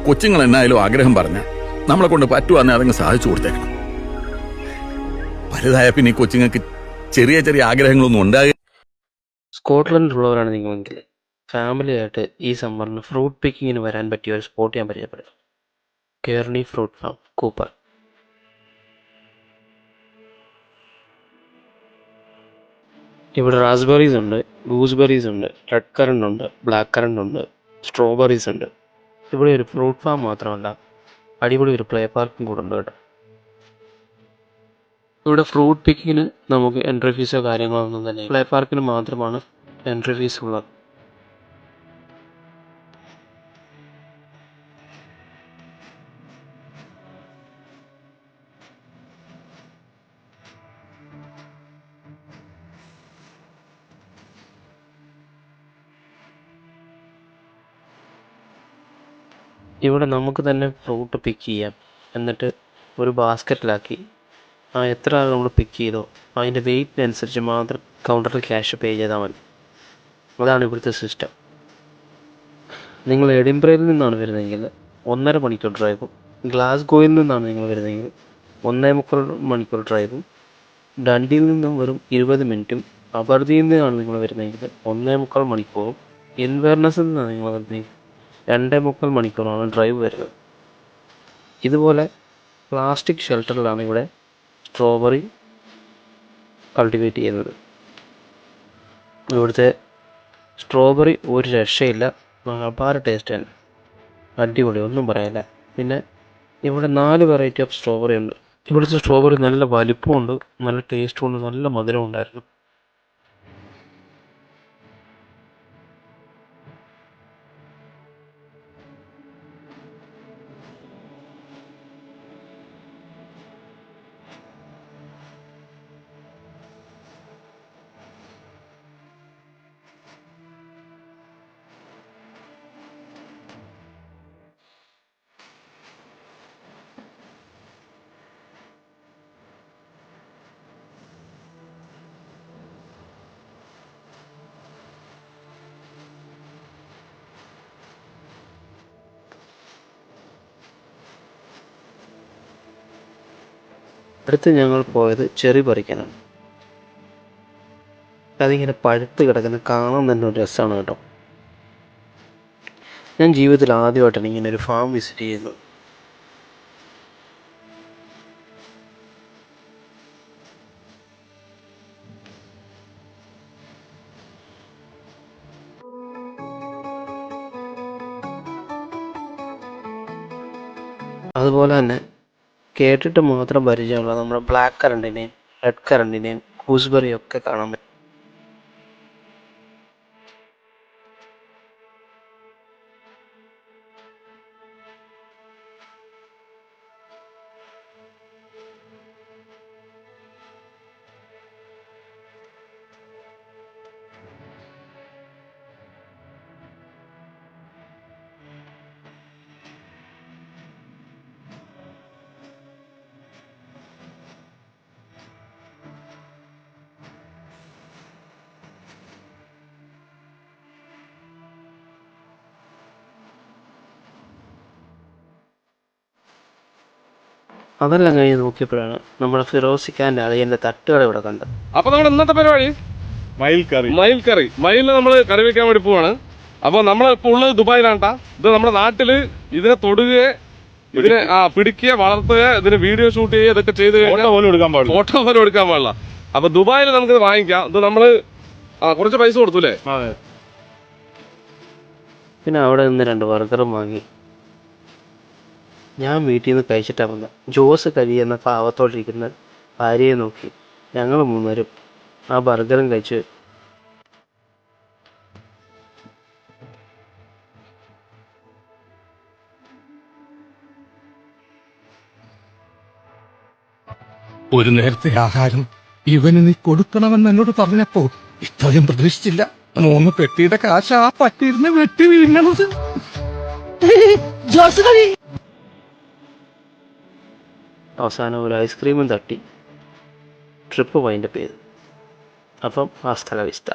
കൊച്ചുങ്ങൾ എന്നായാലും ആഗ്രഹം പറഞ്ഞ നമ്മളെ കൊണ്ട് പറ്റുവാന്നെ അതങ്ങ് സാധിച്ചു കൊടുത്തേക്കണം. വലുതായ പിന്നെ ഈ കൊച്ചുങ്ങൾക്ക് ചെറിയ ചെറിയ ആഗ്രഹങ്ങളൊന്നും ഉണ്ടാകുക. സ്കോട്ട്ലൻഡിലുള്ളവരാണ് നിങ്ങളെങ്കിൽ ഫാമിലിയായിട്ട് ഈ സമ്മറിന് ഫ്രൂട്ട് പിക്കിങ്ങിന് വരാൻ പറ്റിയ ഒരു സ്പോട്ട് ഞാൻ പരിചയപ്പെടും. കേർണി ഫ്രൂട്ട് ഫാം, കൂപ്പർ. ഇവിടെ റാസ്ബെറീസ് ഉണ്ട്, ഗൂസ്ബെറീസ് ഉണ്ട്, റെഡ് കറണ്ട് ഉണ്ട്, ബ്ലാക്ക് കറണ്ട് ഉണ്ട്, സ്ട്രോബെറീസ് ഉണ്ട്. ഇവിടെ ഒരു ഫ്രൂട്ട് ഫാം മാത്രമല്ല, അടിപൊളി ഒരു പ്ലേ പാർക്കും കൂടെ ഉണ്ട് കേട്ടോ. ഇവിടെ ഫ്രൂട്ട് പിക്കിങ്ങിന് നമുക്ക് എൻട്രി ഫീസോ കാര്യങ്ങളോ ഒന്നും തന്നെ, പ്ലേ പാർക്കിന് മാത്രമാണ് എൻട്രി ഫീസ് ഉള്ളത്. ഇവിടെ നമുക്ക് തന്നെ ഫ്രൂട്ട് പിക്ക് ചെയ്യാം. എന്നിട്ട് ഒരു ബാസ്ക്കറ്റിലാക്കി എത്ര നമ്മൾ പിക്ക് ചെയ്തോ അതിൻ്റെ വെയ്റ്റിനനുസരിച്ച് മാത്രം കൗണ്ടറിൽ ക്യാഷ് പേ ചെയ്താൽ മതി. അതാണ് ഇവിടുത്തെ സിസ്റ്റം. നിങ്ങൾ എഡിൻബറയിൽ നിന്നാണ് വരുന്നതെങ്കിൽ 1.5 മണിക്കൂർ ഡ്രൈവും, ഗ്ലാസ്ഗോയിൽ നിന്നാണ് നിങ്ങൾ വരുന്നതെങ്കിൽ 1.25 മണിക്കൂർ ഡ്രൈവും, ഡണ്ടിയിൽ നിന്നും വെറും 20 മിനിറ്റും, അബർദിയിൽ നിന്നാണ് നിങ്ങൾ വരുന്നതെങ്കിൽ 1.25 മണിക്കൂറും, ഇൻവെർണസിൽ നിന്നാണ് നിങ്ങൾ വരുന്നതെങ്കിൽ 2.25 മണിക്കൂറാണ് ഡ്രൈവ് വരുന്നത്. ഇതുപോലെ പ്ലാസ്റ്റിക് ഷെൽട്ടറിലാണ് ഇവിടെ സ്ട്രോബെറി കൾട്ടിവേറ്റ് ചെയ്യുന്നത്. ഇവിടുത്തെ സ്ട്രോബെറി ഒരു രക്ഷയില്ല, അപാര ടേസ്റ്റ് തന്നെ, അടിപൊളി, ഒന്നും പറയാനില്ല. പിന്നെ ഇവിടെ 4 വെറൈറ്റി ഓഫ് സ്ട്രോബെറി ഉണ്ട്. ഇവിടുത്തെ സ്ട്രോബെറി നല്ല വലിപ്പമുണ്ട്, നല്ല ടേസ്റ്റും ഉണ്ട്, നല്ല മധുരം ഉണ്ടായിരുന്നു. അടുത്ത് ഞങ്ങൾ പോയത് ചെറി പറിക്കാനാണ്. അതിങ്ങനെ പഴുത്ത് കിടക്കുന്ന കാണാൻ തന്നെ ഒരു രസമാണ് കേട്ടോ. ഞാൻ ജീവിതത്തിൽ ആദ്യമായിട്ടാണ് ഇങ്ങനെ ഒരു ഫാം വിസിറ്റ് ചെയ്യുന്നത്. അതുപോലെ തന്നെ കേട്ടിട്ട് മാത്രം പരിചയമുള്ള നമ്മുടെ ബ്ലാക്ക് കറണ്ടിനെയും റെഡ് കറണ്ടിനെയും ഗൂസ്ബെറിയും ഒക്കെ കാണാൻ പറ്റും. അതെല്ലാം കഴിഞ്ഞ് നോക്കിയപ്പോഴാണ് നമ്മുടെ ഫിറോസിക്കാൻ്റെ അളിയൻ്റെ തട്ടുകട ഇവിടെ കണ്ടത്. അപ്പോൾ നമ്മുടെ ഇന്നത്തെ പരിപാടി മയിൽ നമ്മൾ കറി വെക്കാൻ വേണ്ടി പോവാണ്. അപ്പോൾ നമ്മളിപ്പോൾ ഉള്ളത് ദുബായിലാണ് കേട്ടോ. ഇത് നമ്മുടെ നാട്ടിൽ ഇതിനെ തൊടുകയെ, ഇതിനെ പിടിക്കുക, വളർത്തുക, ഇതിന് വീഡിയോ ഷൂട്ട് ചെയ്യുക, ഇതൊക്കെ ചെയ്ത് കഴിഞ്ഞാൽ ഫോട്ടോ പോലും എടുക്കാൻ പാടില്ല. അപ്പോൾ ദുബായിൽ നമുക്കിത് വാങ്ങിക്കാം. ഇത് നമ്മൾ കുറച്ച് പൈസ കൊടുത്തൂലേ. പിന്നെ അവിടെ നിന്ന് 2 ബർഗറും വാങ്ങി. ഞാൻ വീട്ടിൽ നിന്ന് കഴിച്ചിട്ടാണ് വന്നത്. ജോസ് കഴിയുന്ന പാവത്തോടിരിക്കുന്ന ഭാര്യയെ നോക്കി ഞങ്ങൾ 3 പേരും ആ ബർഗറും കഴിച്ച് ഒരു നേരത്തെ ആഹാരം ഇവന് നീ കൊടുക്കണമെന്ന് എന്നോട് പറഞ്ഞപ്പോ ഇത്രയും പ്രതീക്ഷിച്ചില്ല. 3 പെട്ടിയുടെ കാശ് ആ പറ്റിയിരുന്ന് വെട്ടി വീഴുന്നത്. അവസാനം ഒരു ഐസ്ക്രീമും തട്ടി ട്രിപ്പ് വൈൻഡപ്പ് ചെയ്തു. അപ്പം ആ സ്ഥലം വിസ്ത.